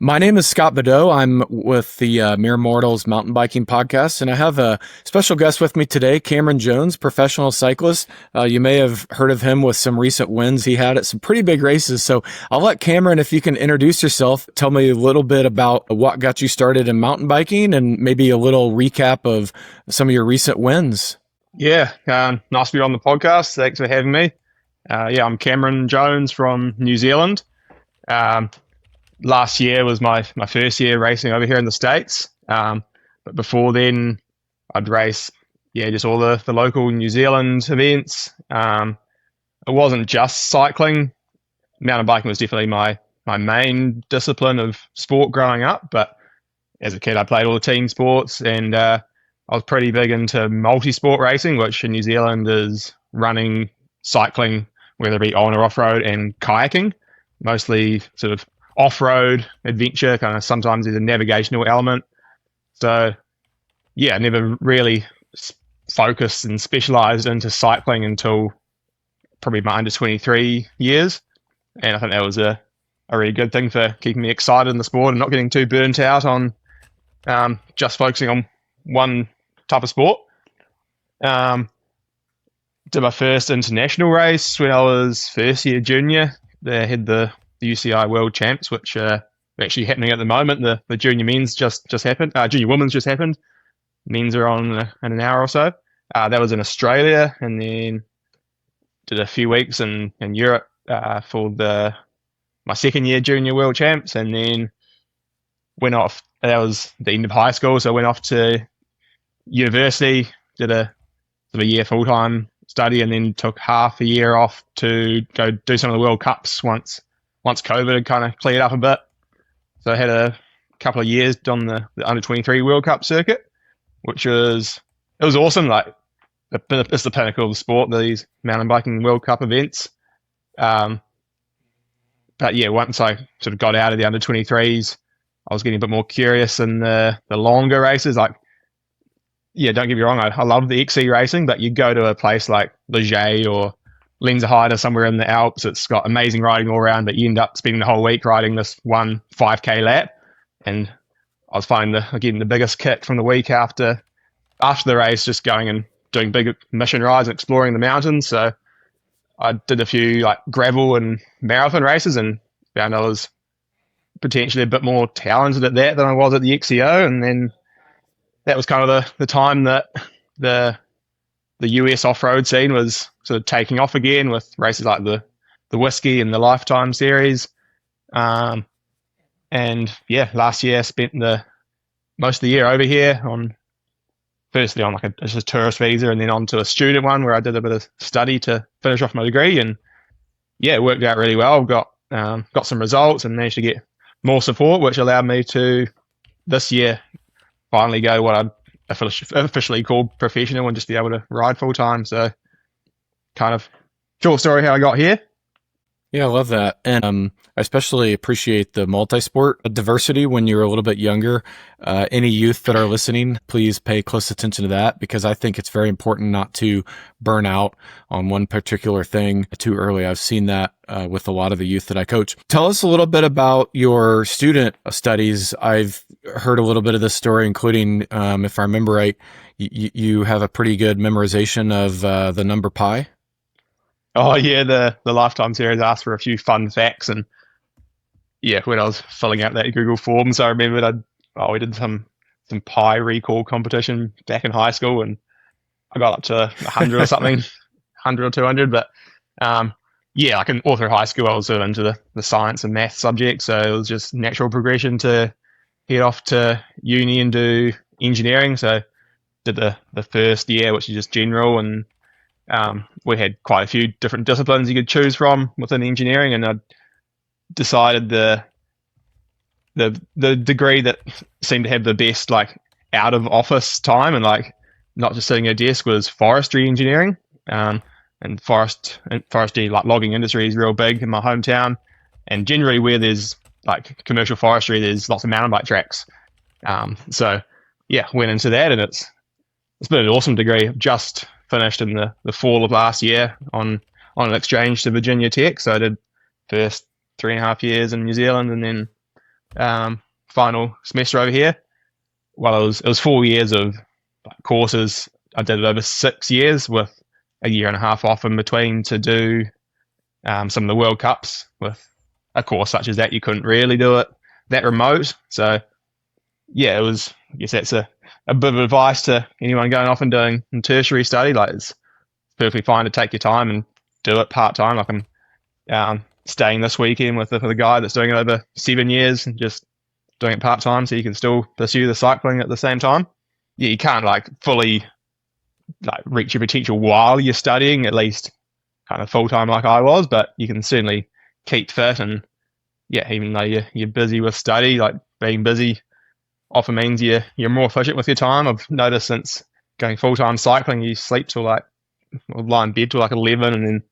My name is Scott Badeau. I'm with the Mere Mortals mountain biking podcast, and I have a special guest with me today, Cameron Jones, professional cyclist. You may have heard of him with some recent wins he had at some pretty big races. So I'll let Cameron, if you can introduce yourself, tell me a little bit about what got you started in mountain biking and maybe a little recap of some of your recent wins. Yeah, nice to be on the podcast. Thanks for having me. I'm Cameron Jones from New Zealand. Last year was my first year racing over here in the States. But before then, I'd race, just all the local New Zealand events. It wasn't just cycling. Mountain biking was definitely my main discipline of sport growing up. But as a kid, I played all the team sports, and I was pretty big into multi-sport racing, which in New Zealand is running, cycling, whether it be on or off-road, and kayaking, mostly sort of off-road adventure, kind of sometimes there's a navigational element. So I never really focused and specialized into cycling until probably my under 23 years. And I think that was a really good thing for keeping me excited in the sport and not getting too burnt out on just focusing on one type of sport. Did my first international race when I was first year junior. They had the UCI World Champs, which are actually happening at the moment. The junior men's just happened. Junior women's just happened. Men's are on in an hour or so. That was in Australia, and then did a few weeks in Europe for my second year junior World Champs, and then went off. That was the end of high school, so I went off to university, did a year full-time study, and then took half a year off to go do some of the World Cups once COVID had kind of cleared up a bit. So I had a couple of years on the under 23 World Cup circuit, which was awesome. Like it's the pinnacle of the sport, these mountain biking World Cup events. But once I sort of got out of the under 23s, I was getting a bit more curious in the longer races. Like, don't get me wrong, I love the XC racing, but you go to a place like Leger or Lenzerheide or somewhere in the Alps, it's got amazing riding all around, but you end up spending the whole week riding this one 5K lap. And I was finding the biggest kick from the week after the race, just going and doing big mission rides and exploring the mountains. So I did a few like gravel and marathon races and found I was potentially a bit more talented at that than I was at the XCO. And then that was kind of the time that the US off-road scene was sort of taking off again with races like the Whiskey and the Lifetime series. Last year I spent most of the year over here firstly on like just a tourist visa, and then onto a student one where I did a bit of study to finish off my degree, and it worked out really well. Got some results and managed to get more support, which allowed me to this year finally go what I'd officially called professional and just be able to ride full time. So kind of short story how I got here. Yeah, I love that. And I especially appreciate the multi-sport diversity when you're a little bit younger. Any youth that are listening, please pay close attention to that, because I think it's very important not to burn out on one particular thing too early. I've seen that with a lot of the youth that I coach. Tell us a little bit about your student studies. I've heard a little bit of this story, including, if I remember right, you have a pretty good memorization of the number pi. Oh yeah, the Lifetime series asked for a few fun facts, and when I was filling out that Google Forms, I remembered we did some pi recall competition back in high school, and I got up to 100 or something, 100 or 200. But like all through high school, I was sort of into the science and math subjects, so it was just natural progression to head off to uni and do engineering. So did the first year, which is just general, and we had quite a few different disciplines you could choose from within engineering, and I decided the degree that seemed to have the best like out of office time and like not just sitting at a desk was forestry engineering. And forestry, like logging industry, is real big in my hometown, and generally where there's like commercial forestry, there's lots of mountain bike tracks. Went into that, and it's been an awesome degree. I've just finished in the fall of last year on an exchange to Virginia Tech. So I did first 3.5 years in New Zealand, and then final semester over here. Well, it was 4 years of courses. I did it over 6 years with a year and a half off in between to do some of the World Cups. With a course such as that, you couldn't really do it that remote. So yeah, it was. I guess that's a bit of advice to anyone going off and doing tertiary study. Like, it's perfectly fine to take your time and do it part time. Like, I'm staying this weekend with the guy that's doing it over 7 years and just doing it part time, so you can still pursue the cycling at the same time. Yeah, you can't like fully like reach your potential while you're studying, at least kind of full time like I was, but you can certainly keep fit. And yeah, even though you're busy with study, like being busy often means you're more efficient with your time. I've noticed since going full time cycling, you sleep till like, or lie in bed till like 11, and then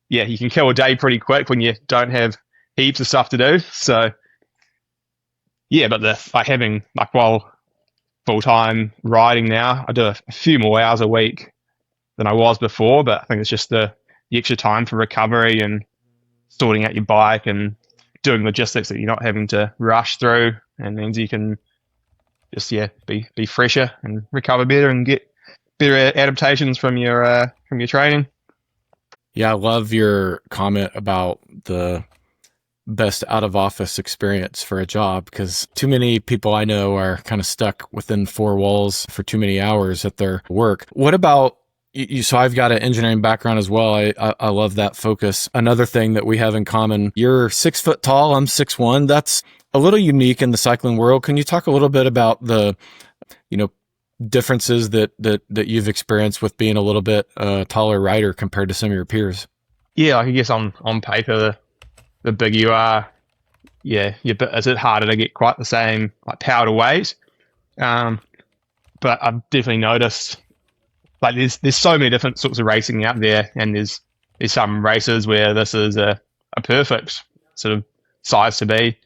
yeah, you can kill a day pretty quick when you don't have heaps of stuff to do. So yeah, but having like, while full time riding now, I do a few more hours a week than I was before, but I think it's just the extra time for recovery and sorting out your bike and doing logistics that you're not having to rush through, and means you can just be fresher and recover better and get better adaptations from your training. Yeah, I love your comment about the best out of office experience for a job, because too many people I know are kind of stuck within four walls for too many hours at their work. What about you? So I've got an engineering background as well. I love that focus. Another thing that we have in common, you're 6 foot tall, I'm 6'1". That's a little unique in the cycling world. Can you talk a little bit about the, differences that you've experienced with being a little bit taller rider compared to some of your peers? Yeah, I guess on paper, the bigger you are, yeah, it's a bit harder to get quite the same like power to weight. But I've definitely noticed like there's so many different sorts of racing out there, and there's some races where this is a perfect sort of size to be.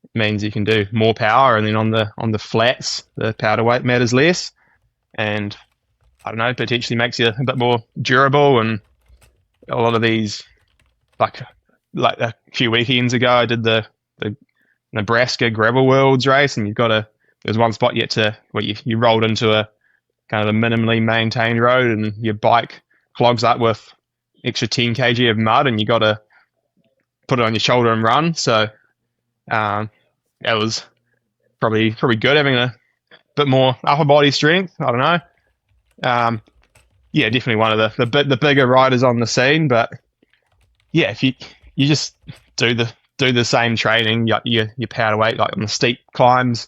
It means you can do more power, and then on the flats, the power to weight matters less, and I don't know, potentially makes you a bit more durable. And a lot of these, like a few weekends ago, I did the Nebraska Gravel Worlds race, and there's one spot where you rolled into a kind of a minimally maintained road, and your bike clogs up with extra 10 kg of mud, and you got to put it on your shoulder and run. So it was probably good having a bit more upper body strength. I don't know. Yeah, definitely one of the bigger riders on the scene. But yeah, if you just do the same training, your power to weight, like on the steep climbs,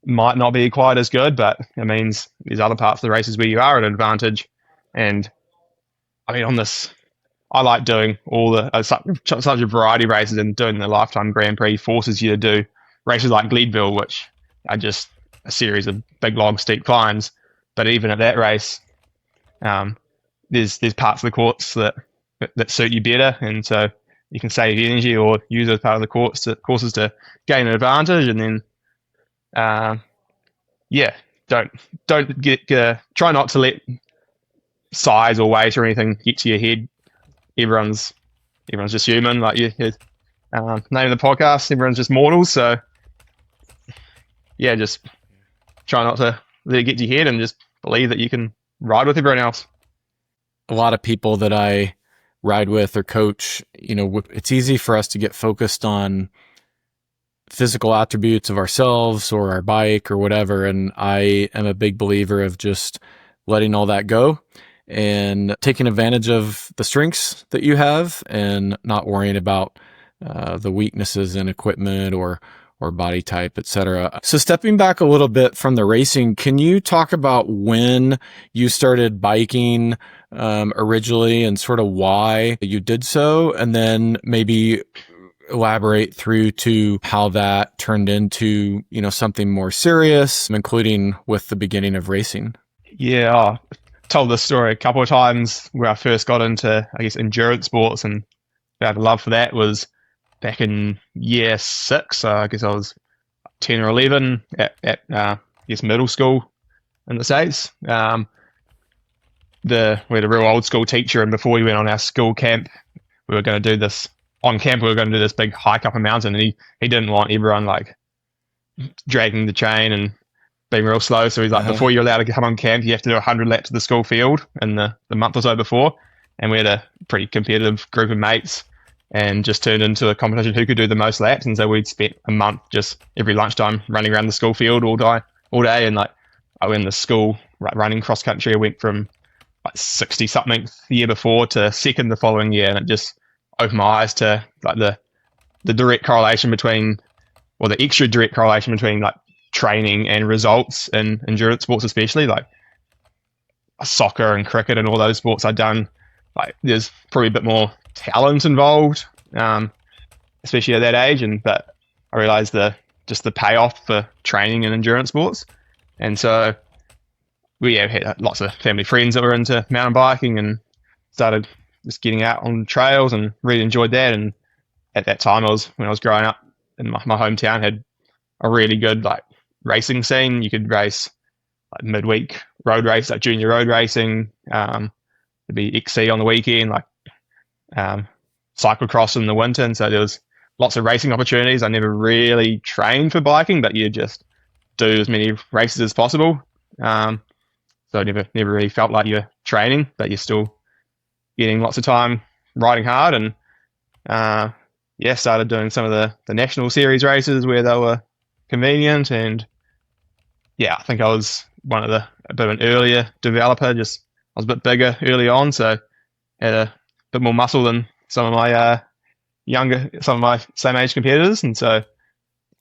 might not be quite as good, but it means there's other parts of the races where you are at an advantage. And I mean, on this, I like doing all the such a variety of races, and doing the Lifetime Grand Prix forces you to do races like Gleadville, which are just a series of big, long, steep climbs. But even at that race, there's parts of the course that suit you better, and so you can save energy or use as part of the courses to gain an advantage. And then, yeah, don't get try not to let size or weight or anything get to your head. Everyone's just human, like you name of the podcast. Everyone's just mortals, so yeah, just try not to let it get to your head, and just believe that you can ride with everyone else. A lot of people that I ride with or coach, it's easy for us to get focused on physical attributes of ourselves or our bike or whatever. And I am a big believer of just letting all that go and taking advantage of the strengths that you have, and not worrying about the weaknesses in equipment or body type, etc. So stepping back a little bit from the racing, can you talk about when you started biking originally, and sort of why you did so, and then maybe elaborate through to how that turned into, something more serious, including with the beginning of racing? Yeah, I told this story a couple of times where I first got into, I guess, endurance sports, and I had a love for that was back in year 6. So I guess I was 10 or 11 at I guess middle school in the States. We had a real old school teacher, and before we went on our school camp, we were going to do this big hike up a mountain, and he didn't want everyone like dragging the chain and being real slow. So he's like, Uh-huh. before you're allowed to come on camp, you have to do 100 laps of the school field in the month or so before. And we had a pretty competitive group of mates and just turned into a competition who could do the most laps. And so we'd spent a month just every lunchtime running around the school field all day. And like I went in the school running cross country. I went from like 60 something the year before to second the following year. And it just opened my eyes to like the direct correlation between, or the extra direct correlation between like training and results in endurance sports, especially like soccer and cricket and all those sports I've done. Like there's probably a bit more talent involved, especially at that age. But I realized just the payoff for training and endurance sports. And so we had lots of family friends that were into mountain biking and started just getting out on trails and really enjoyed that. And at that time, when I was growing up in my hometown, had a really good like racing scene. You could race like midweek road race, like junior road racing. There'd be XC on the weekend, like cyclocross in the winter. And so there was lots of racing opportunities. I never really trained for biking, but you just do as many races as possible. So I never really felt like you're training, but you're still getting lots of time riding hard. And started doing some of the national series races where they were convenient. And yeah, I think I was a bit of an earlier developer. Just I was a bit bigger early on, so had a bit more muscle than some of my some of my same age competitors. And so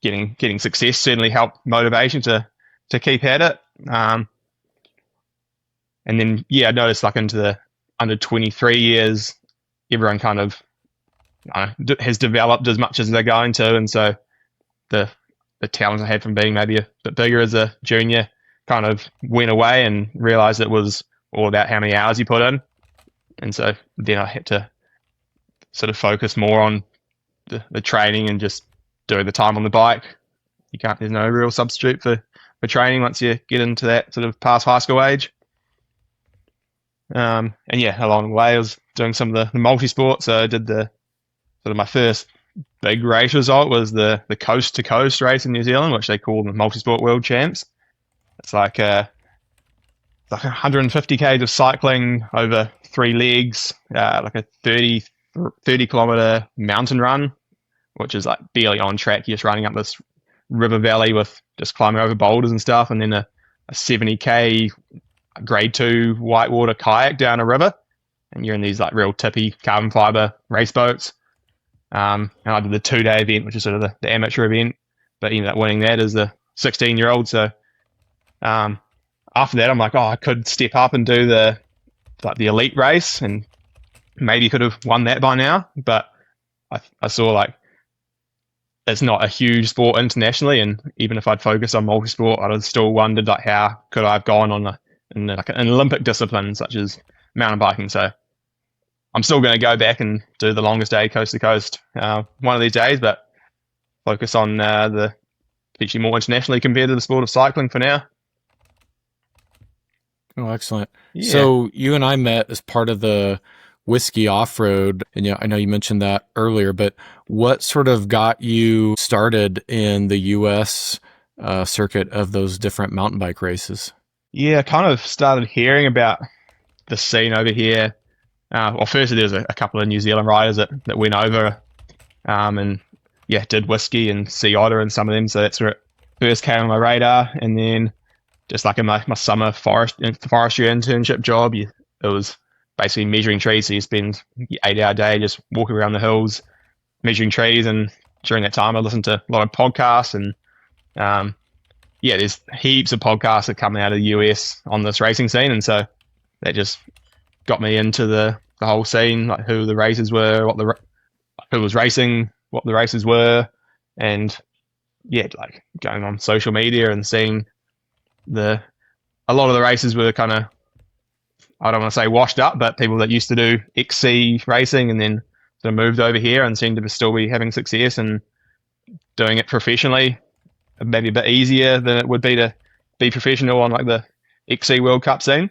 getting success certainly helped motivation to keep at it. And then I noticed like into the under 23 years, everyone kind of has developed as much as they're going to, and so the talent I had from being maybe a bit bigger as a junior kind of went away, and realized it was all about how many hours you put in. And so then I had to sort of focus more on the training and just doing the time on the bike. There's no real substitute for training once you get into that sort of past high school age. And along the way I was doing some of the multi-sport. So I did my first big race result was the coast to coast race in New Zealand, which they call the multi-sport world champs. It's like 150 k's of cycling over 3 legs, like a 30 kilometer mountain run, which is like barely on track. You're just running up this river valley with just climbing over boulders and stuff, and then a 70k grade 2 whitewater kayak down a river, and you're in these like real tippy carbon fiber race boats. And I did the 2-day event, which is sort of the amateur event, but ended up winning that as a 16-year-old. So after that, I'm like, I could step up and do the elite race, and maybe could have won that by now. But I saw like it's not a huge sport internationally, and even if I'd focused on multi-sport, I'd have still wondered like how could I have gone on in like an Olympic discipline such as mountain biking. So I'm still going to go back and do the longest day coast to coast one of these days, but focus on the potentially more internationally competitive sport of cycling for now. Oh, excellent. Yeah. So you and I met as part of the Whiskey Off-Road, and I know you mentioned that earlier, but what sort of got you started in the U.S. Circuit of those different mountain bike races? Yeah, I kind of started hearing about the scene over here. Well, firstly, there was a couple of New Zealand riders that went over and did whiskey and sea otter and some of them. So that's where it first came on my radar. And then just like in my summer forestry internship job, it was basically measuring trees. So you spend 8-hour day just walking around the hills, measuring trees. And during that time, I listened to a lot of podcasts. And there's heaps of podcasts that come out of the US on this racing scene. And so that just got me into the whole scene, like who the races were, who was racing, what the races were, and like going on social media and seeing a lot of the races were kind of, I don't want to say washed up, but people that used to do XC racing and then sort of moved over here and seemed to still be having success and doing it professionally, maybe a bit easier than it would be to be professional on like the XC World Cup scene.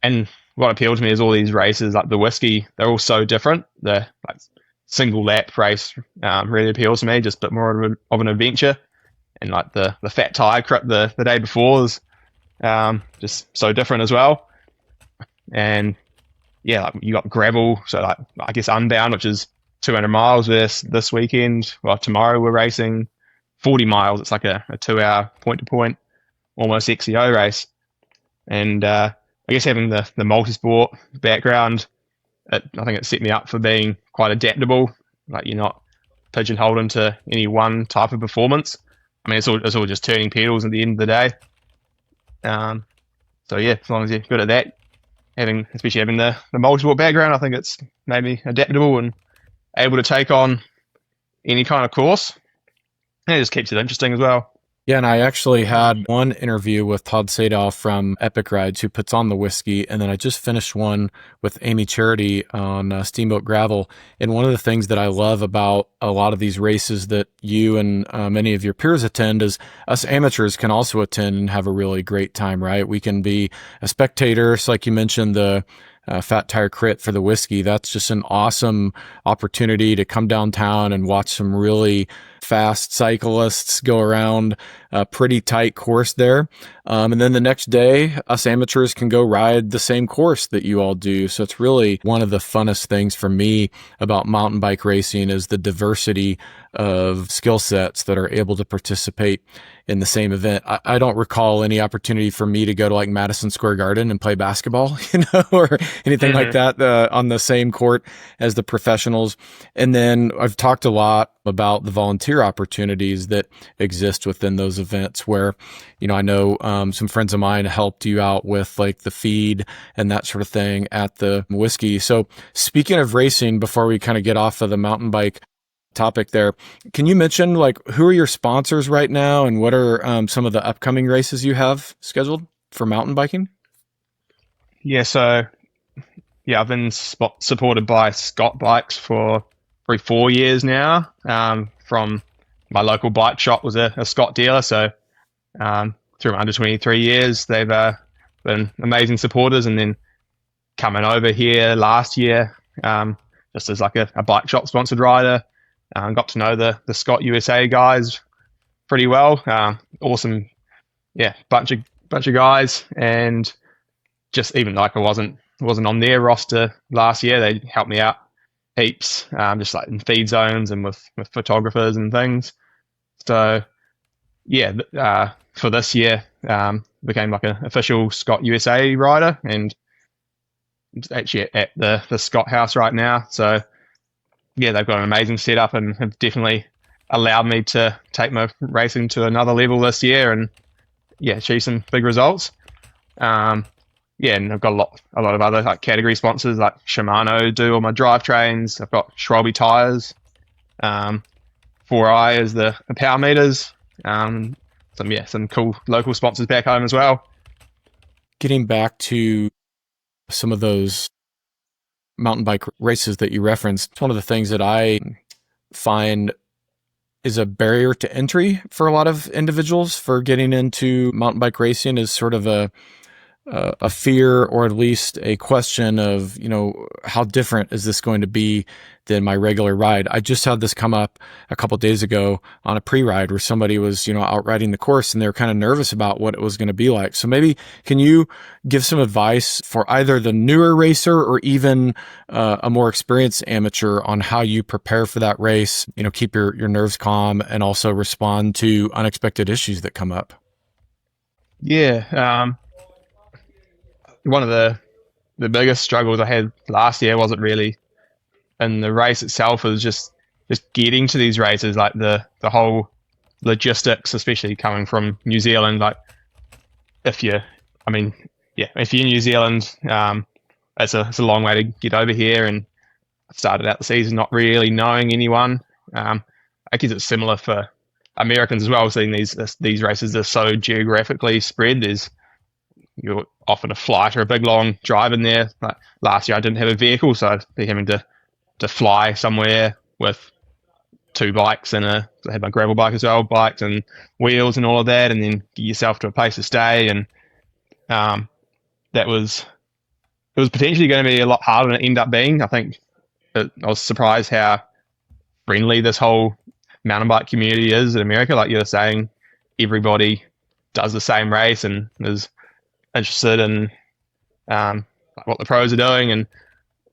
And what appealed to me is all these races, like the whiskey, they're all so different. They're like single lap race really appeals to me, just a bit more of an adventure. And like the fat tire crit the day before was just so different as well. And yeah, like you got gravel, so like I guess Unbound, which is 200 miles this weekend. Well, tomorrow we're racing 40 miles. It's like a 2 hour point to point, almost XCO race. And I guess having the multi-sport background, I think it set me up for being quite adaptable. Like you're not pigeonholed into any one type of performance. I mean, it's all just turning pedals at the end of the day. Um, so yeah, as long as you're good at that, especially having the multi-sport background, I think it's made me adaptable and able to take on any kind of course. And it just keeps it interesting as well. Yeah, and I actually had one interview with Todd Sadow from Epic Rides, who puts on the whiskey, and then I just finished one with Amy Charity on Steamboat Gravel. And one of the things that I love about a lot of these races that you and many of your peers attend is us amateurs can also attend and have a really great time, right? We can be a spectator, so like you mentioned, the Fat Tire Crit for the whiskey. That's just an awesome opportunity to come downtown and watch some really fast cyclists go around a pretty tight course there. And then the next day, us amateurs can go ride the same course that you all do. So it's really one of the funnest things for me about mountain bike racing is the diversity of skill sets that are able to participate in the same event. I don't recall any opportunity for me to go to like Madison Square Garden and play basketball, or anything like that on the same court as the professionals. And then I've talked a lot about the volunteer opportunities that exist within those events where, I know some friends of mine helped you out with like the feed and that sort of thing at the whiskey. So speaking of racing, before we kind of get off of the mountain bike topic there, can you mention like who are your sponsors right now and what are some of the upcoming races you have scheduled for mountain biking? Yeah, so I've been supported by Scott Bikes for probably 4 years now. From my local bike shop was a Scott dealer, so through my under 23 years, they've been amazing supporters. And then coming over here last year, just as like a bike shop sponsored rider, got to know the Scott USA guys pretty well. Awesome, yeah, bunch of guys, and just even like I wasn't on their roster last year, they helped me out heaps, just like in feed zones and with photographers and things. So yeah, for this year, became like an official Scott USA rider, and it's actually at the Scott House right now. So yeah, they've got an amazing setup and have definitely allowed me to take my racing to another level this year and yeah, achieve some big results. Yeah, and I've got a lot of other like category sponsors like Shimano do all my drivetrains. I've got Schwalbe tires, 4i is the power meters. Some cool local sponsors back home as well. Getting back to some of those mountain bike races that you referenced, one of the things that I find is a barrier to entry for a lot of individuals for getting into mountain bike racing is sort of a fear, or at least a question of, how different is this going to be than my regular ride? I just had this come up a couple of days ago on a pre-ride where somebody was, out riding the course and they were kind of nervous about what it was going to be like. So maybe can you give some advice for either the newer racer or even a more experienced amateur on how you prepare for that race, keep your nerves calm and also respond to unexpected issues that come up? Yeah, one of the biggest struggles I had last year wasn't really in the race itself. It was just getting to these races, like the whole logistics, especially coming from New Zealand. Like if you're in New Zealand, it's a long way to get over here. And I started out the season not really knowing anyone. I guess it's similar for Americans as well. Seeing these races are so geographically spread. You're often a flight or a big long drive in there. Like last year, I didn't have a vehicle, so I'd be having to fly somewhere with two bikes and I had my gravel bike as well, bikes and wheels and all of that, and then get yourself to a place to stay. And it was potentially going to be a lot harder than it ended up being. I think I was surprised how friendly this whole mountain bike community is in America. Like you were saying, everybody does the same race and is interested in what the pros are doing. And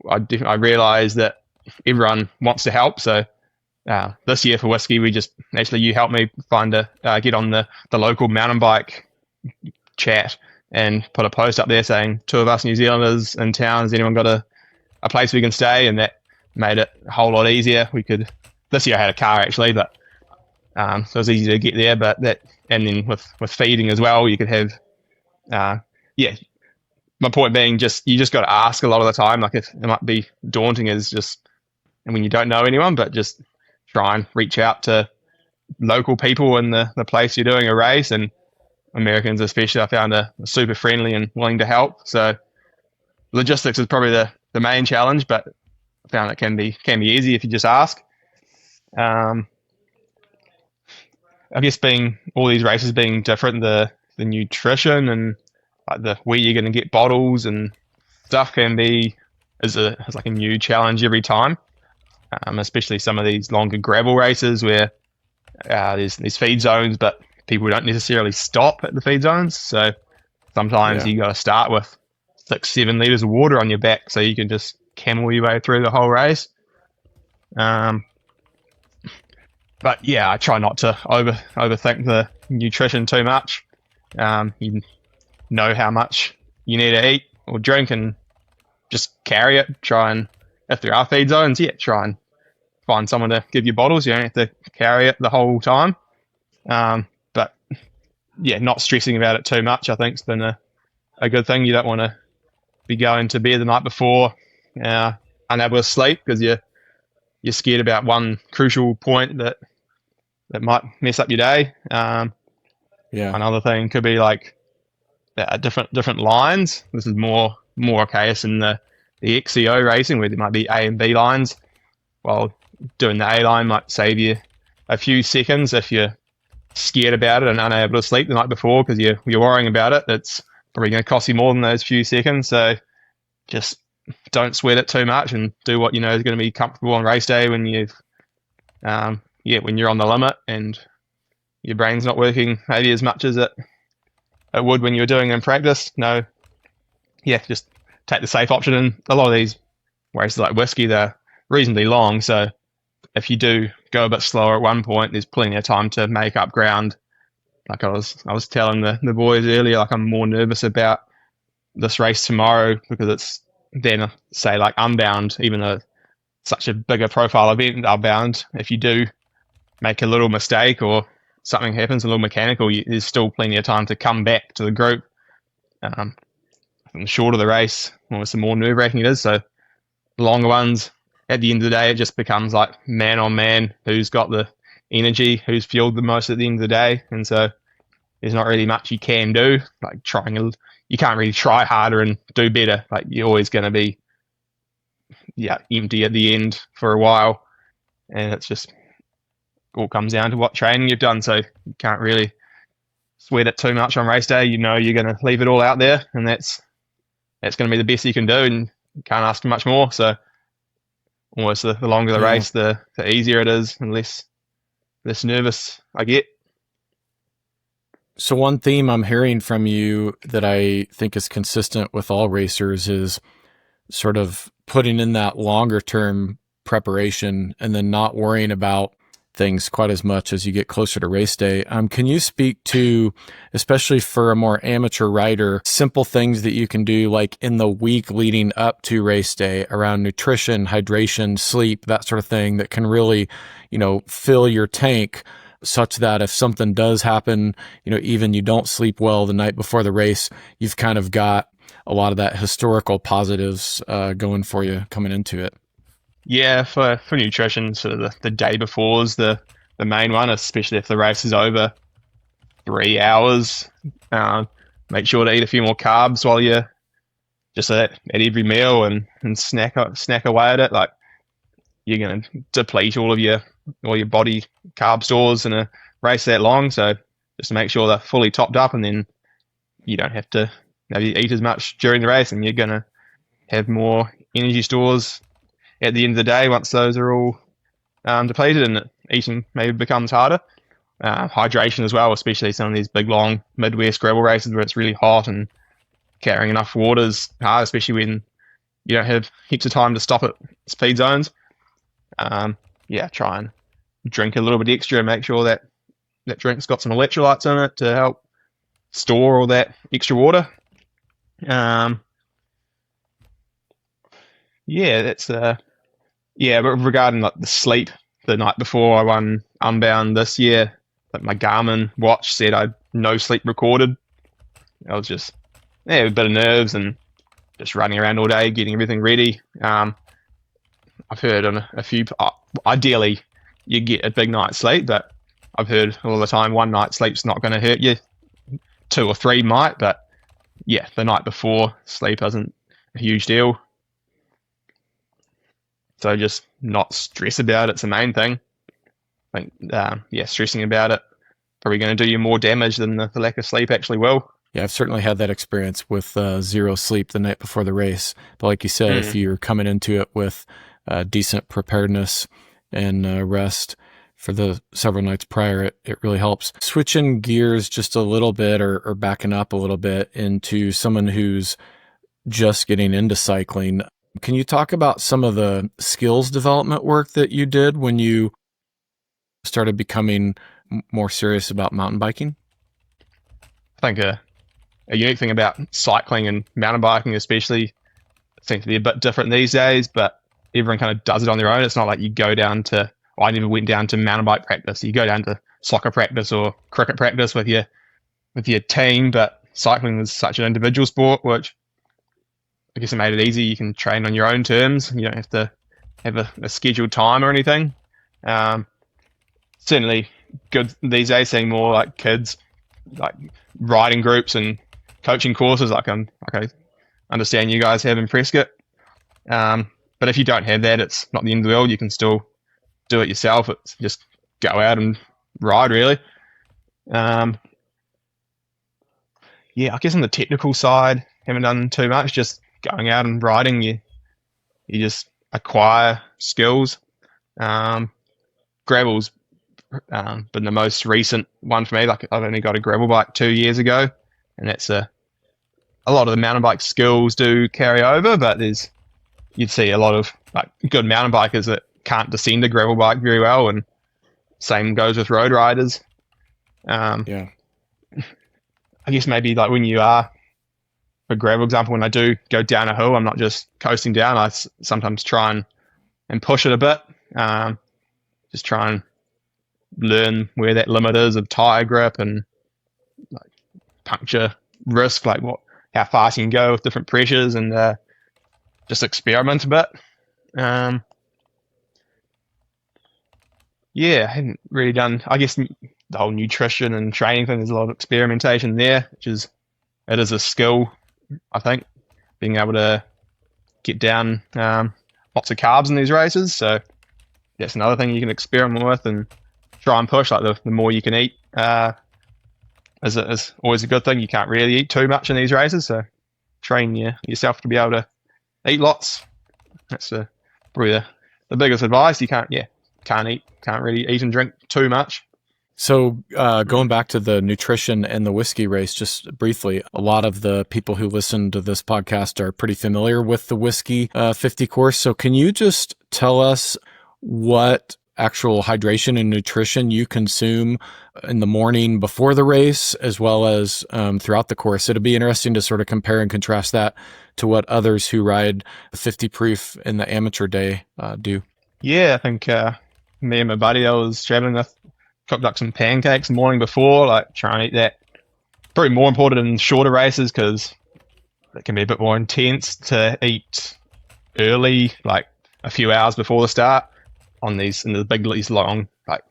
I realized that everyone wants to help. So this year for whiskey, you helped me find get on the local mountain bike chat and put a post up there saying 2 of us New Zealanders in town. Has anyone got a place we can stay? And that made it a whole lot easier. This year I had a car actually, but so it was easy to get there. And then with feeding as well, you could have, my point being you just got to ask a lot of the time. Like it might be daunting as just, and when you don't know anyone, but just try and reach out to local people in the place you're doing a race. And Americans especially, I found are super friendly and willing to help. So logistics is probably the main challenge, but I found it can be easy if you just ask. I guess being all these races being different, the nutrition and like the where you're going to get bottles and stuff is like a new challenge every time. Especially some of these longer gravel races where there's feed zones, but people don't necessarily stop at the feed zones. So sometimes you got to start with 6-7 liters of water on your back so you can just camel your way through the whole race. But yeah, I try not to overthink the nutrition too much. You know how much you need to eat or drink and just carry it. Try and, if there are feed zones, try and find someone to give you bottles. You don't have to carry it the whole time. But yeah, not stressing about it too much, I think, has been a good thing. You don't want to be going to bed the night before unable to sleep because you're scared about one crucial point that might mess up your day. Another thing could be like different lines. This is more a case in the XCO racing where there might be A and B lines. While doing the A line might save you a few seconds if you're scared about it and unable to sleep the night before because you're worrying about it. It's probably going to cost you more than those few seconds. So just don't sweat it too much and do what you know is going to be comfortable on race day when when you're on the limit and your brain's not working maybe as much as it would when you were doing it in practice. Just take the safe option. And a lot of these races like whiskey, they're reasonably long. So if you do go a bit slower at one point, there's plenty of time to make up ground. Like I was telling the boys earlier, like I'm more nervous about this race tomorrow because it's then say like Unbound, even though it's such a bigger profile event, Unbound, if you do make a little mistake or something happens, a little mechanical, there's still plenty of time to come back to the group. From the shorter the race, almost the more nerve-wracking it is. So the longer ones, at the end of the day, it just becomes like man on man, who's got the energy, who's fueled the most at the end of the day. And so there's not really much you can do. Like you can't really try harder and do better. Like you're always going to be, empty at the end for a while. And it's just all comes down to what training you've done. So you can't really sweat it too much on race day. You know you're going to leave it all out there, and that's going to be the best you can do, and you can't ask for much more. So almost the longer the race, the easier it is, and less nervous I get. So one theme I'm hearing from you that I think is consistent with all racers is sort of putting in that longer term preparation and then not worrying about things quite as much as you get closer to race day. Can you speak to, especially for a more amateur rider, simple things that you can do like in the week leading up to race day around nutrition, hydration, sleep, that sort of thing that can really, fill your tank such that if something does happen, even you don't sleep well the night before the race, you've kind of got a lot of that historical positives going for you coming into it. Yeah, for nutrition, sort of the day before is the main one, especially if the race is over 3 hours. Make sure to eat a few more carbs while you're just at every meal and snack away at it. Like you're going to deplete all your body carb stores in a race that long. So just to make sure they're fully topped up, and then you don't have to maybe eat as much during the race, and you're going to have more energy stores at the end of the day once those are all depleted, and eating maybe becomes harder. Hydration as well, especially some of these big long Midwest gravel races where it's really hot, and carrying enough water is hard, especially when you don't have heaps of time to stop at speed zones. Try and drink a little bit extra and make sure that that drink's got some electrolytes in it to help store all that extra water. That's but regarding like the sleep, the night before I won Unbound this year, like my Garmin watch said I'd no sleep recorded. I was just a bit of nerves and just running around all day getting everything ready. I've heard on a few, ideally you get a big night's sleep, but I've heard all the time one night's sleep's not going to hurt you. 2 or 3 might, but yeah, the night before sleep isn't a huge deal. So just not stress about it's the main thing. I think, stressing about it probably going to do you more damage than the lack of sleep actually will. Yeah, I've certainly had that experience with 0 sleep the night before the race. But like you said, if you're coming into it with decent preparedness and rest for the several nights prior, it really helps. Switching gears just a little bit or backing up a little bit into someone who's just getting into cycling, can you talk about some of the skills development work that you did when you started becoming more serious about mountain biking? I think a unique thing about cycling and mountain biking especially seems to be a bit different these days, but everyone kind of does it on their own. It's not like you go down to, I never went down to mountain bike practice. You go down to soccer practice or cricket practice with your team, but cycling is such an individual sport, which I guess it made it easy. You can train on your own terms. You don't have to have a scheduled time or anything. Certainly good these days, seeing more like kids, like riding groups and coaching courses like I understand you guys have in Prescott. But if you don't have that, it's not the end of the world. You can still do it yourself. It's just go out and ride, really. I guess on the technical side, haven't done too much. Just going out and riding, you just acquire skills. Gravel's been the most recent one for me. Like I've only got a gravel bike 2 years ago, and that's a lot of the mountain bike skills do carry over, but you'd see a lot of like good mountain bikers that can't descend a gravel bike very well, and same goes with road riders. I guess maybe like when you are, for gravel example, when I do go down a hill, I'm not just coasting down. I sometimes try and push it a bit. Just try and learn where that limit is of tire grip and like puncture risk, like how fast you can go with different pressures, and just experiment a bit. I hadn't really done, I guess, the whole nutrition and training thing. There's a lot of experimentation there, it is a skill, I think, being able to get down lots of carbs in these races. So that's another thing you can experiment with and try and push. Like the more you can eat is always a good thing. You can't really eat too much in these races, so train yourself to be able to eat lots. That's probably the biggest advice. You can't really eat and drink too much. So going back to the nutrition and the whiskey race, just briefly, a lot of the people who listen to this podcast are pretty familiar with the whiskey 50 course. So can you just tell us what actual hydration and nutrition you consume in the morning before the race, as well as throughout the course? It'll be interesting to sort of compare and contrast that to what others who ride the 50 proof in the amateur day do. Yeah, I think me and my buddy I was traveling with cooked up some pancakes the morning before, like try and eat that. Probably more important in shorter races because it can be a bit more intense to eat early, like a few hours before the start. In these long, like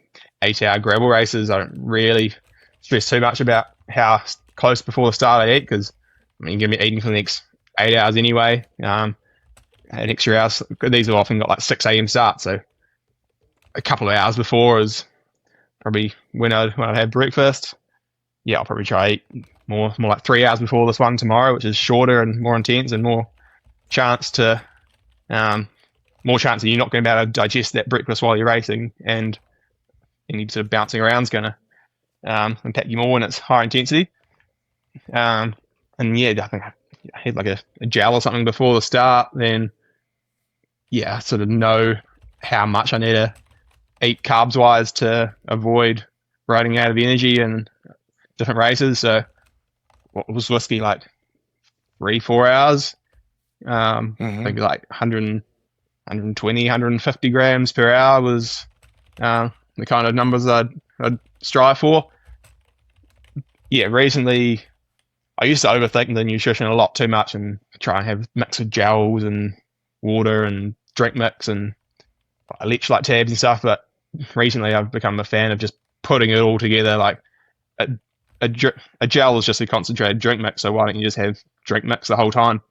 8-hour gravel races, I don't really stress too much about how close before the start I eat, because you're going to be eating for the next 8 hours anyway. An extra hours. These have often got like 6 a.m. start, so a couple of hours before is probably when I'd have breakfast. I'll probably try to eat more like 3 hours before this one tomorrow, which is shorter and more intense and more chance to more chance that you're not going to be able to digest that breakfast while you're racing, and any sort of bouncing around is going to impact you more when it's high intensity. And yeah, I think I had like a gel or something before the start. Then yeah, I sort of know how much I need to eat carbs wise to avoid running out of energy in different races. So what was whiskey like 3-4 hours? I think like 100, 120, 150 grams per hour was the kind of numbers I'd strive for. Yeah, recently I used to overthink the nutrition a lot too much and try and have mix of gels and water and drink mix and electrolyte tabs and stuff. But recently I've become a fan of just putting it all together. Like a, a gel is just a concentrated drink mix, so why don't you just have drink mix the whole time?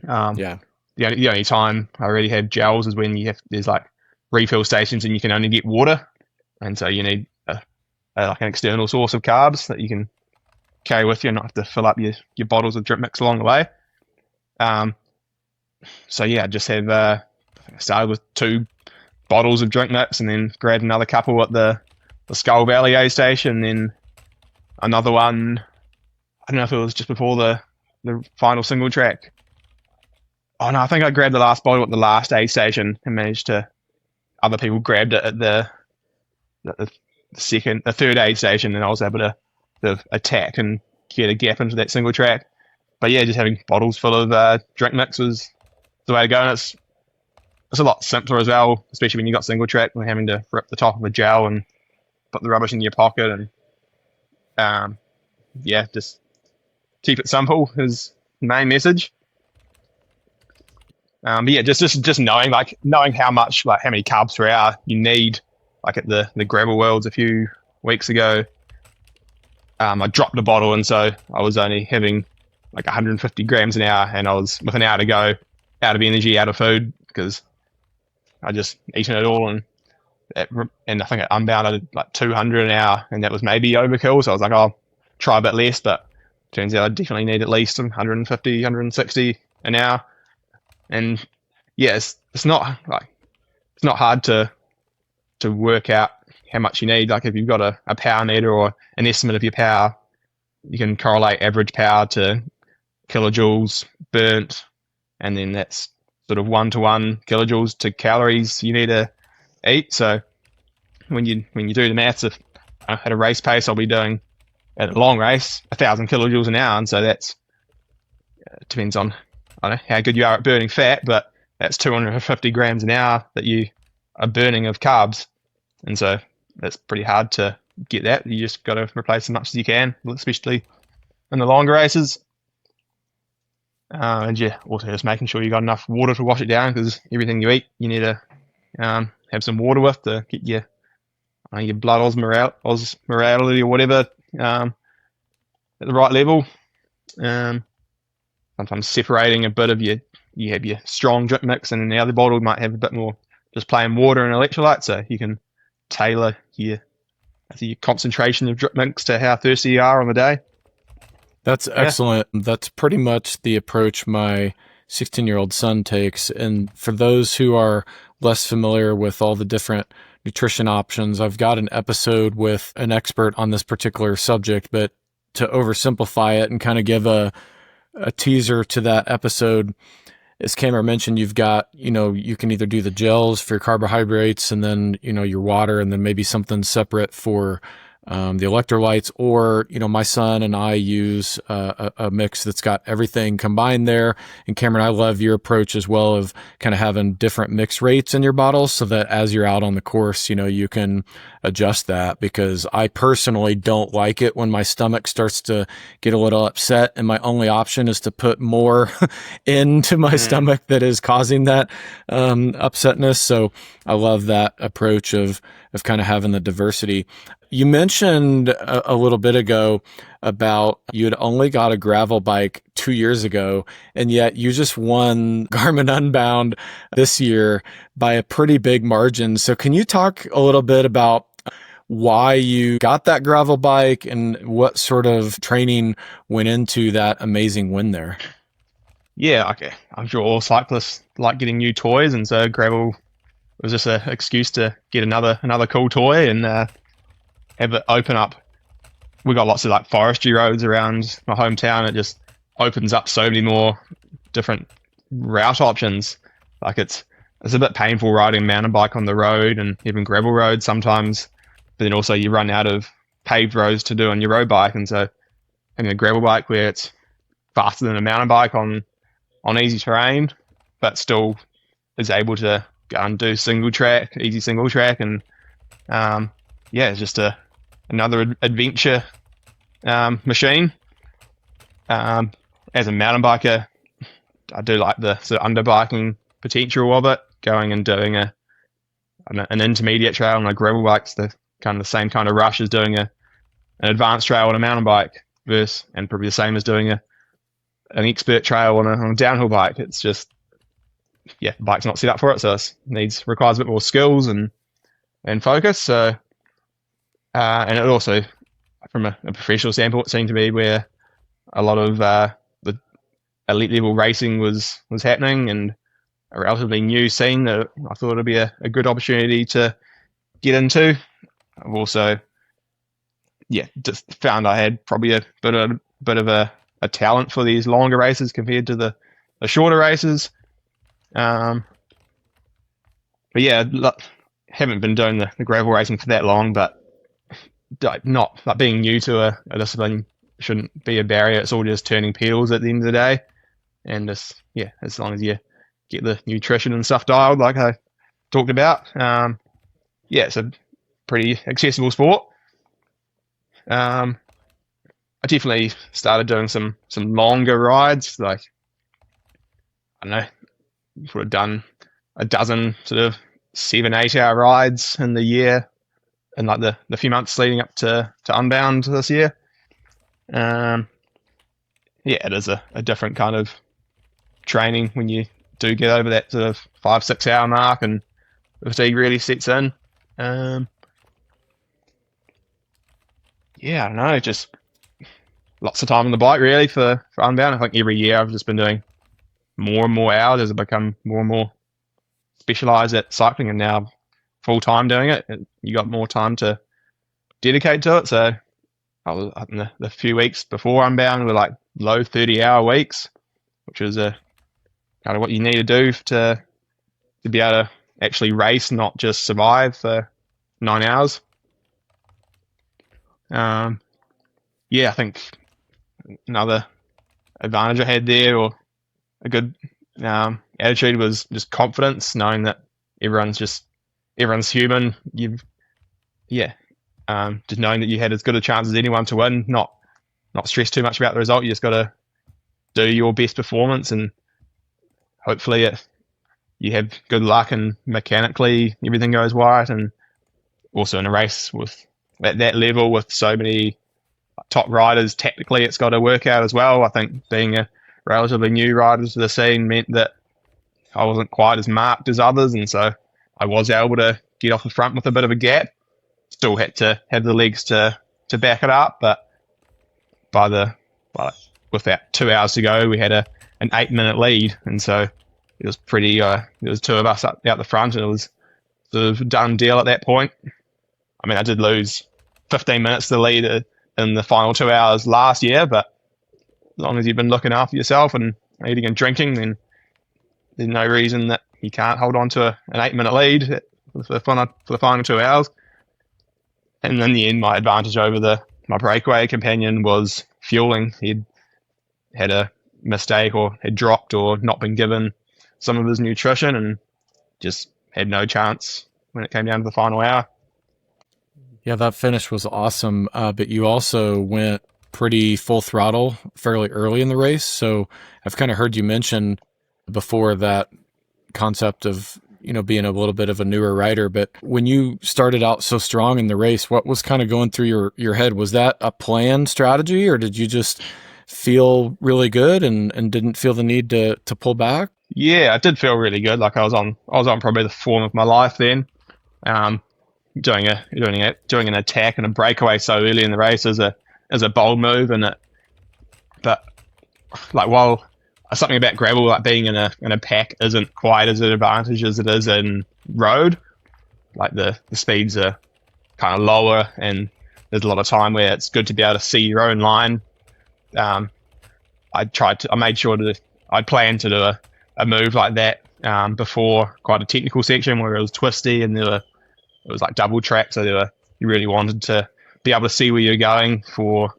Yeah. The only time I really have gels is when there's like refill stations and you can only get water, and so you need like an external source of carbs that you can carry with you and not have to fill up your bottles of drink mix along the way. So yeah, I just have I started with 2 bottles of drink mix and then grabbed another couple at the Skull Valley aid station, and then another one, I don't know if it was just before the final single track. Oh no, I think I grabbed the last bottle at the last aid station and managed to, other people grabbed it at the third aid station, and I was able to attack and get a gap into that single track. But yeah, just having bottles full of drink mix was the way to go, and it's a lot simpler as well, especially when you got single track, than having to rip the top of a gel and put the rubbish in your pocket. And yeah, just keep it simple is the main message. But yeah, just knowing how much, like how many carbs per hour you need. Like at the Gravel Worlds a few weeks ago, I dropped the bottle, and so I was only having like 150 grams an hour, and I was, with an hour to go, out of energy, out of food, because I just eaten it all. And I think at Unbound I did like 200 an hour, and that was maybe overkill. So I was like, I'll try a bit less, but turns out I definitely need at least 150, 160 an hour. And yeah, it's not hard to work out how much you need. Like if you've got a power meter or an estimate of your power, you can correlate average power to kilojoules burnt, and then that's sort of 1-to-1 kilojoules to calories you need to eat. So when you do the maths, if at a race pace, I'll be doing, at a long race, 1,000 kilojoules an hour, and so that's depends on, I don't know how good you are at burning fat, but that's 250 grams an hour that you are burning of carbs. And so that's pretty hard to get that. You just got to replace as much as you can, especially in the longer races. And yeah, also just making sure you got enough water to wash it down, because everything you eat, you need to have some water with to get your blood osmolality or whatever at the right level. Sometimes separating a bit of you have your strong drip mix, and then the other bottle might have a bit more just plain water and electrolyte, so you can tailor your concentration of drip mix to how thirsty you are on the day. That's excellent. That's pretty much the approach my 16-year-old son takes. And for those who are less familiar with all the different nutrition options, I've got an episode with an expert on this particular subject, but to oversimplify it and kind of give a teaser to that episode, as Cameron mentioned, you've got, you can either do the gels for your carbohydrates and then, your water, and then maybe something separate for the electrolytes, or, my son and I use a mix that's got everything combined there. And Cameron, I love your approach as well of kind of having different mix rates in your bottles, so that as you're out on the course, you can adjust that, because I personally don't like it when my stomach starts to get a little upset and my only option is to put more into my stomach that is causing that upsetness. So I love that approach of kind of having the diversity. You mentioned a little bit ago about you had only got a gravel bike 2 years ago, and yet you just won Garmin Unbound this year by a pretty big margin. So can you talk a little bit about why you got that gravel bike and what sort of training went into that amazing win there? yeah, I'm sure all cyclists like getting new toys, and so gravel was just an excuse to get another cool toy and have it open up. We got lots of like forestry roads around my hometown. It just opens up so many more different route options. Like it's a bit painful riding a mountain bike on the road and even gravel roads sometimes, but then also you run out of paved roads to do on your road bike, and so having a gravel bike where it's faster than a mountain bike on easy terrain, but still is able to go and do easy single track, and yeah, it's just another adventure machine. As a mountain biker, I do like the sort of underbiking potential of it, going and doing an intermediate trail on a gravel bike's the kind of the same kind of rush as doing an advanced trail on a mountain bike, and probably the same as doing an expert trail on a downhill bike. It's just, yeah, the bike's not set up for it, so it requires a bit more skills and focus. So and it also, from a professional standpoint, seemed to be where a lot of the elite level racing was happening, and a relatively new scene that I thought it'd be a good opportunity to get into. I've also, yeah, just found I had probably a bit of a talent for these longer races compared to the shorter races. But yeah, haven't been doing the gravel racing for that long, but not like being new to a discipline shouldn't be a barrier. It's all just turning pedals at the end of the day, and just, yeah, as long as you get the nutrition and stuff dialed, like I talked about, yeah, it's a pretty accessible sport. I definitely started doing some longer rides, like, I don't know, would have done a dozen sort of 7-8 hour rides in the year, and like the few months leading up to Unbound this year. Yeah, it is a different kind of training when you do get over that sort of 5-6 hour mark and the fatigue really sets in. Yeah, I don't know, just lots of time on the bike really for Unbound. I think every year I've just been doing more and more hours as I become more and more specialised at cycling, and now full time doing it. You got more time to dedicate to it. So I was in the few weeks before Unbound were like low 30-hour weeks, which is kind of what you need to do to be able to actually race, not just survive for 9 hours. Yeah, I think another advantage I had there, or a good attitude, was just confidence, knowing that everyone's human. Just knowing that you had as good a chance as anyone to win, not stress too much about the result. You just got to do your best performance, and hopefully you have good luck and mechanically everything goes right. And also in a race at that level with so many top riders, tactically it's got to work out as well. I think being a relatively new rider to the scene meant that I wasn't quite as marked as others, and so I was able to get off the front with a bit of a gap. Still had to have the legs to back it up, but with that 2 hours to go, we had an 8-minute lead, and so it was pretty. There was two of us out the front, and it was sort of a done deal at that point. I mean, I did lose 15 minutes to the lead in the final 2 hours last year, but as long as you've been looking after yourself and eating and drinking, then there's no reason that you can't hold on to an 8-minute lead for the final 2 hours. And in the end, my advantage over my breakaway companion was fueling. He'd had a mistake, or had dropped, or not been given some of his nutrition, and just had no chance when it came down to the final hour. Yeah, that finish was awesome. But you also went pretty full throttle fairly early in the race. So I've kind of heard you mention before that concept of, being a little bit of a newer rider. But when you started out so strong in the race, what was kind of going through your head? Was that a planned strategy, or did you just feel really good and didn't feel the need to pull back? Yeah, I did feel really good. Like I was on probably the form of my life then. Doing an attack and a breakaway so early in the race is a bold move, but like, while something about gravel, like being in a pack, isn't quite as an advantage as it is in road. Like the speeds are kind of lower, and there's a lot of time where it's good to be able to see your own line. I made sure that I'd planned to do a move like that before quite a technical section where it was twisty, and it was like double track, so you really wanted to be able to see where you're going for,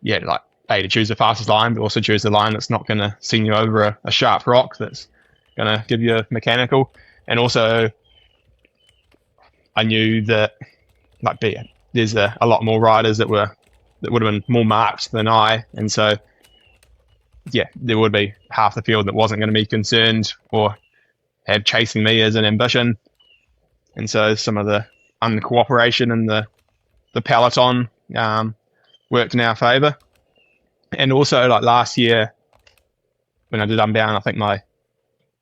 like to choose the fastest line, but also choose the line that's not going to send you over a sharp rock that's going to give you a mechanical. And also, I knew that there's a lot more riders that would have been more marked than I, and so there would be half the field that wasn't going to be concerned or had chasing me as an ambition. And so some of the uncooperation and the peloton worked in our favour. And also, like last year when I did Unbound, I think my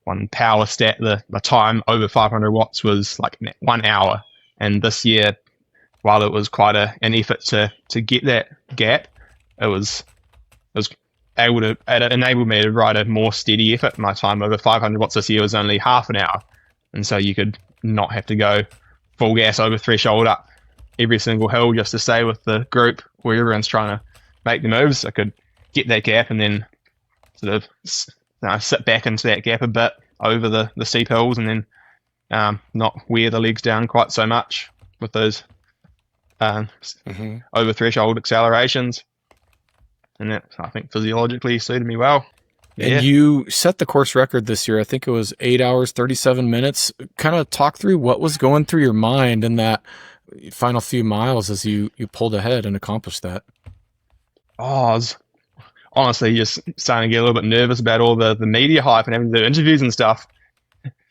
one power stat, the time over 500 watts was like 1 hour. And this year, while it was quite an effort to get that gap, it enabled me to ride a more steady effort. My time over 500 watts this year was only half an hour, and so you could not have to go full gas over threshold up every single hill just to stay with the group where everyone's trying to make the moves. I could get that gap and then sort of sit back into that gap a bit over the steep hills, and then not wear the legs down quite so much with those over threshold accelerations. And that, I think, physiologically suited me well. And you set the course record this year. I think it was 8 hours, 37 minutes. Kind of talk through what was going through your mind in that final few miles as you pulled ahead and accomplished that. I was honestly just starting to get a little bit nervous about all the media hype and having to do interviews and stuff.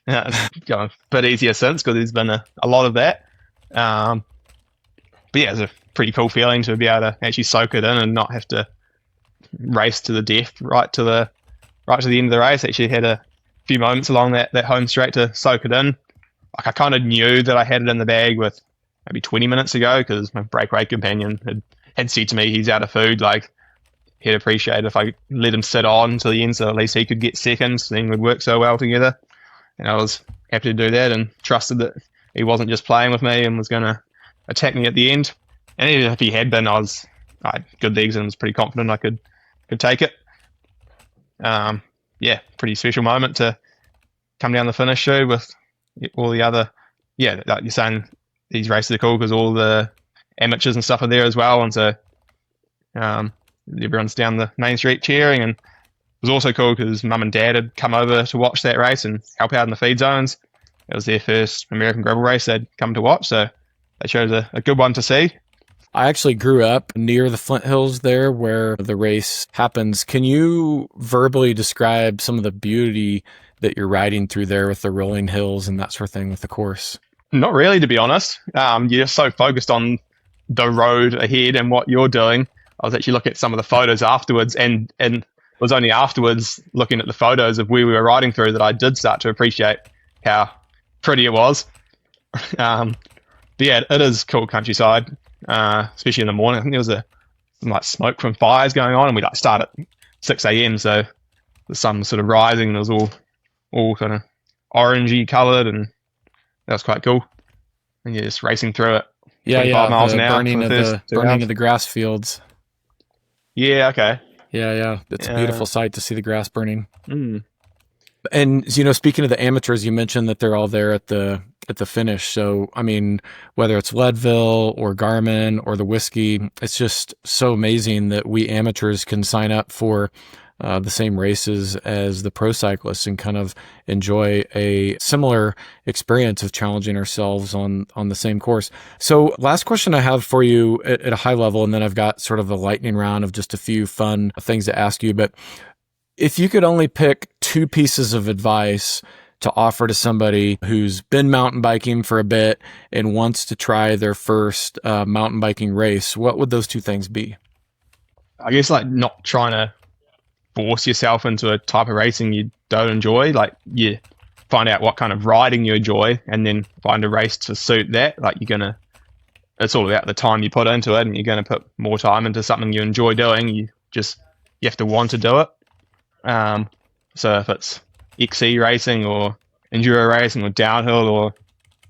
It's going a bit easier since, because there's been a lot of that. But it's a pretty cool feeling to be able to actually soak it in and not have to race to the death right to the end of the race. Actually had a few moments along that home straight to soak it in. Like, I kind of knew that I had it in the bag with maybe 20 minutes ago, because my breakaway companion had said to me he's out of food. Like, he'd appreciate if I let him sit on to the end, so at least he could get seconds, then we'd work so well together. And I was happy to do that and trusted that he wasn't just playing with me and was going to attack me at the end. And even if he had been, I had good legs and was pretty confident I could take it. Pretty special moment to come down the finish shoe with all the other, like you're saying, these races are cool because all the amateurs and stuff are there as well, and so everyone's down the main street cheering. And it was also cool because Mum and Dad had come over to watch that race and help out in the feed zones. It was their first American gravel race they'd come to watch, so they chose a good one to see. I actually grew up near the Flint Hills there where the race happens. Can you verbally describe some of the beauty that you're riding through there with the rolling hills and that sort of thing with the course? Not really, to be honest. You're just so focused on the road ahead and what you're doing. I was actually looking at some of the photos afterwards, and it was only afterwards, looking at the photos of where we were riding through, that I did start to appreciate how pretty it was. It is cool countryside. Especially in the morning. I think there was some like smoke from fires going on, and we start at 6 a.m. So the sun was sort of rising, and it was all kind of orangey coloured, and that was quite cool. And you're just racing through it. 25 miles an hour. Burning of the grass fields. Yeah. Okay. Yeah. It's a beautiful sight to see the grass burning. Mm. And speaking of the amateurs, you mentioned that they're all there at the finish. So, I mean, whether it's Leadville or Garmin or the Whiskey, it's just so amazing that we amateurs can sign up for the same races as the pro cyclists and kind of enjoy a similar experience of challenging ourselves on the same course. So last question I have for you at a high level, and then I've got sort of a lightning round of just a few fun things to ask you. But if you could only pick 2 pieces of advice to offer to somebody who's been mountain biking for a bit and wants to try their first mountain biking race, what would those 2 things be? I guess like not trying to force yourself into a type of racing you don't enjoy. Like, you find out what kind of riding you enjoy and then find a race to suit that. Like, it's all about the time you put into it, and you're going to put more time into something you enjoy doing. You have to want to do it. Um, so if it's XC racing or enduro racing or downhill or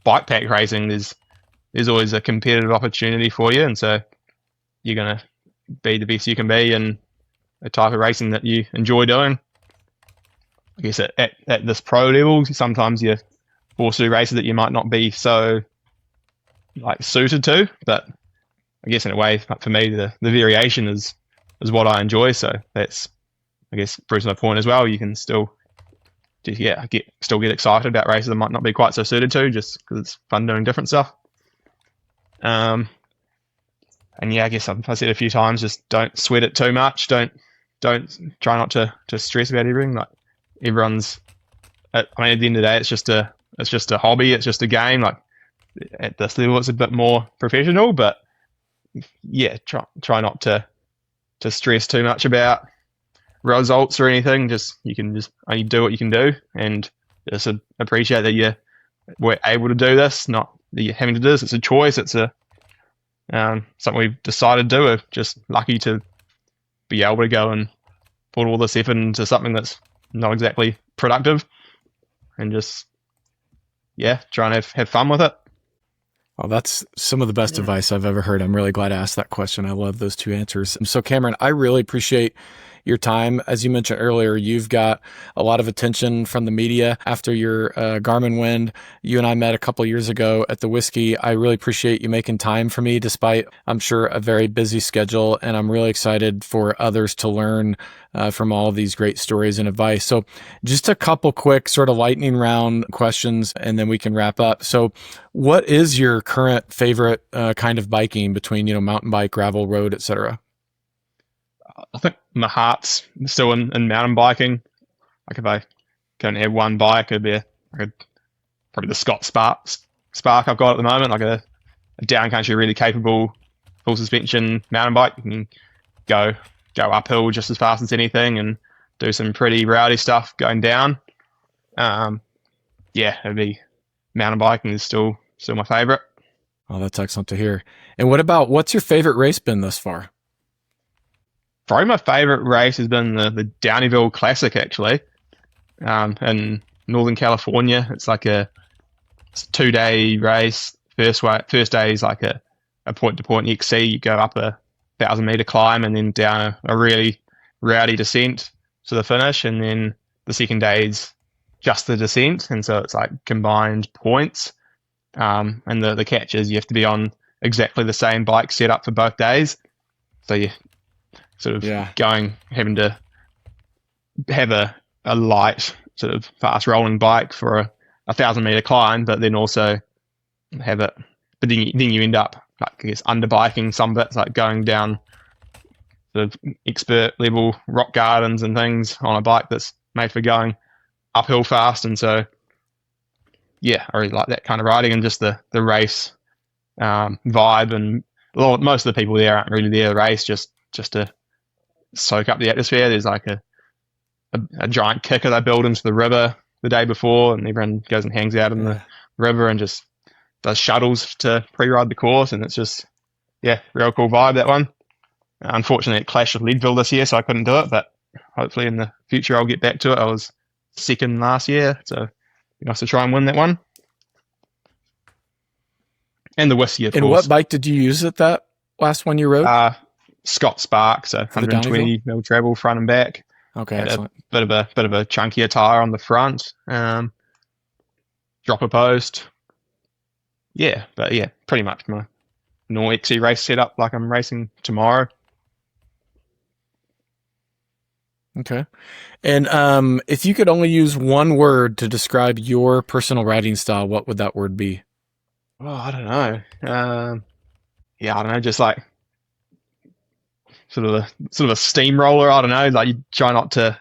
bike pack racing, there's always a competitive opportunity for you, and so you're gonna be the best you can be in a type of racing that you enjoy doing. I guess at this pro level, sometimes you also do races that you might not be so like suited to, but I guess in a way, for me, the variation is what I enjoy. So that's, I guess, proves my point as well. You can still still get excited about races that might not be quite so suited to, just because it's fun doing different stuff. And yeah, I guess I've said a few times, just don't sweat it too much. Don't try not to stress about everything. Like everyone's, at the end of the day, it's just a hobby. It's just a game. Like at this level, it's a bit more professional, but yeah, try not to stress too much about results or anything. You can just only do what you can do, and just appreciate that you were able to do this. Not that you're having to do this. It's a choice. It's something we've decided to do. We're just lucky to be able to go and put all this effort into something that's not exactly productive, and just try and have fun with it. Oh, that's some of the best advice I've ever heard. I'm really glad I asked that question. I love those two answers. So Cameron, I really appreciate your time. As you mentioned earlier, you've got a lot of attention from the media after your Garmin win. You and I met a couple years ago at the Whiskey. I really appreciate you making time for me, despite, I'm sure, a very busy schedule. And I'm really excited for others to learn from all of these great stories and advice. So just a couple quick sort of lightning round questions, and then we can wrap up. So what is your current favorite kind of biking between, mountain bike, gravel, road, etc.? I think my heart's still in mountain biking. Like if I can have one bike, it'd be probably the Scott Spark I've got at the moment, like a downcountry, really capable full suspension mountain bike. You can go uphill just as fast as anything and do some pretty rowdy stuff going down. It'd be mountain biking is still my favorite. Oh, that's excellent to hear. And what's your favorite race been thus far? Probably my favorite race has been the Downeyville Classic, actually, in Northern California. It's like it's a 2-day race. First day is like a point-to-point XC. You go up a 1,000-meter climb and then down a really rowdy descent to the finish. And then the second day is just the descent, and so it's like combined points. And the catch is you have to be on exactly the same bike set up for both days. So you sort of having to have a light sort of fast rolling bike for a 1,000-meter climb, but then also have it. But then you end up, like, I guess, under biking some bits, like going down sort of expert level rock gardens and things on a bike that's made for going uphill fast. And so I really like that kind of riding, and just the race vibe. And most of the people there aren't really there to race, just to soak up the atmosphere. There's like a giant kicker they build into the river the day before, and everyone goes and hangs out in the river and just does shuttles to pre-ride the course, and it's just real cool vibe, that one. Unfortunately, it clashed with Leadville this year, so I couldn't do it, but hopefully in the future I'll get back to it. I was second last year, so it'd be nice to try and win that one. And the Whiskey, of course. And what bike did you use at that last one you rode? Scott Spark, so 120 mil travel front and back. Okay, had excellent. A bit of a chunkier tire on the front. Dropper post. Pretty much my normal XC race setup, like I'm racing tomorrow. Okay. And if you could only use one word to describe your personal riding style, what would that word be? Oh, I don't know. I don't know. Just like sort of a steamroller. I don't know. Like, you try not to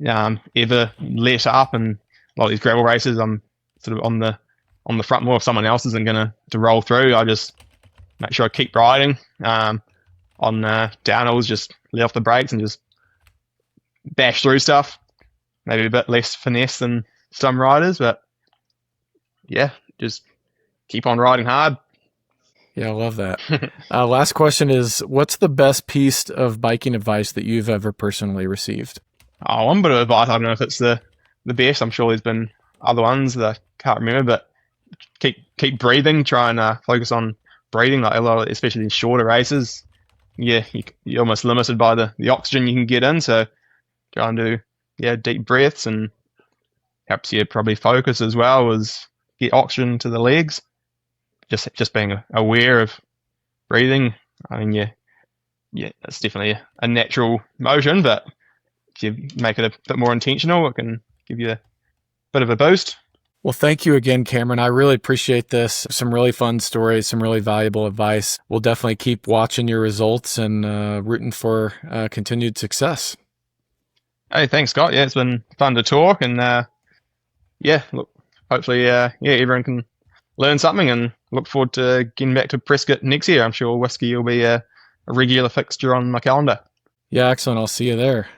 ever let up. And a lot of these gravel races, I'm sort of on the front more if someone else isn't going to roll through. I just make sure I keep riding. On downhills, just let off the brakes and just bash through stuff. Maybe a bit less finesse than some riders, but just keep on riding hard. Yeah, I love that. Last question is, what's the best piece of biking advice that you've ever personally received? Oh, one bit of advice. I don't know if it's the best. I'm sure there's been other ones that I can't remember, but keep breathing. Try and focus on breathing. Like a lot, especially in shorter races. Yeah, you're almost limited by the oxygen you can get in. So try and do deep breaths, and helps you probably focus as well as get oxygen to the legs. Just being aware of breathing. I mean, it's definitely a natural motion, but if you make it a bit more intentional, it can give you a bit of a boost. Well, thank you again, Cameron. I really appreciate this. Some really fun stories, some really valuable advice. We'll definitely keep watching your results and rooting for continued success. Hey, thanks, Scott. Yeah, it's been fun to talk, and look, hopefully, everyone can learn something, and look forward to getting back to Prescott next year. I'm sure whiskey will be a regular fixture on my calendar. Yeah, excellent. I'll see you there.